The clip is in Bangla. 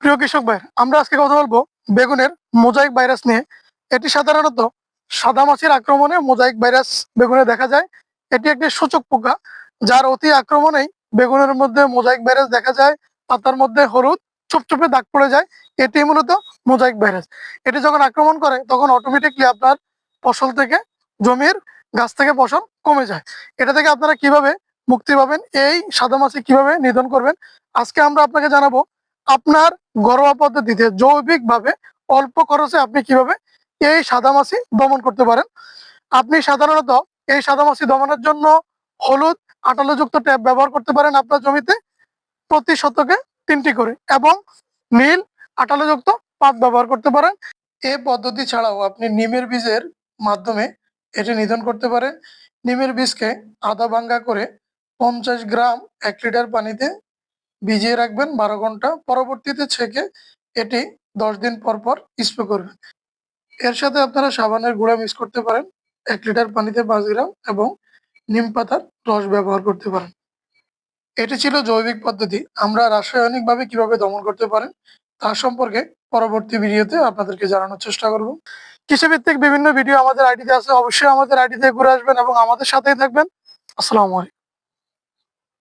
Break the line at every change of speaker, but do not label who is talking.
প্রিয় কৃষক ভাই, আমরা আজকে কথা বলবো বেগুনের মোজাইক ভাইরাস নিয়ে। এটি সাধারণত সাদামাছির আক্রমণে মোজাইক ভাইরাস বেগুনে দেখা যায়। এটি একটি সূচক পোকা, যার অতি আক্রমণেই বেগুনের মধ্যে মোজাইক ভাইরাস দেখা যায়। পাতার মধ্যে হলুদ ছোপছোপে দাগ পড়ে যায়। এটি মূলত মোজাইক ভাইরাস। এটি যখন আক্রমণ করে তখন অটোমেটিকলি আপনার ফসল থেকে, জমির গাছ থেকে ফসল কমে যায়। এটা থেকে আপনারা কিভাবে মুক্তি পাবেন, এই সাদামাছি কিভাবে নিধন করবেন, আজকে আমরা আপনাকে জানাবো। আপনার ঘরোয়া পদ্ধতিতে জৈবিকভাবে অল্প খরচে আপনি কিভাবে এই সাদামাছি দমন করতে পারেন। আপনি সাধারণত এই সাদামাছি দমনের জন্য হলুদ আঠালোযুক্ত ট্যাপ ব্যবহার করতে পারেন আপনার জমিতে, প্রতি শতকে 3টি করে, এবং নীল আঠালোযুক্ত পাত ব্যবহার করতে পারেন। এই পদ্ধতি ছাড়াও আপনি নিমের বীজের মাধ্যমে এটি নিধন করতে পারেন। নিমের বীজকে আধা ভাঙ্গা করে 50 গ্রাম 1 লিটার পানিতে ভিজিয়ে রাখবেন 12 ঘন্টা, পরবর্তীতে ছেঁকে এটি 10 দিন পর পর স্প্রে করবেন। এর সাথে আপনারা সাবানের গুঁড়া মিক্স করতে পারেন 1 লিটার পানিতে 5 গ্রাম, এবং নিম পাতার রস ব্যবহার করতে পারেন। এটি ছিল জৈবিক পদ্ধতি। আমরা রাসায়নিকভাবে কিভাবে দমন করতে পারেন তার সম্পর্কে পরবর্তী ভিডিওতে আপনাদেরকে জানানোর চেষ্টা করব। কৃষিভিত্তিক বিভিন্ন ভিডিও আমাদের আইডিতে আছে, অবশ্যই আমাদের আইডিতে ঘুরে আসবেন এবং আমাদের সাথেই থাকবেন। আসসালামু আলাইকুম।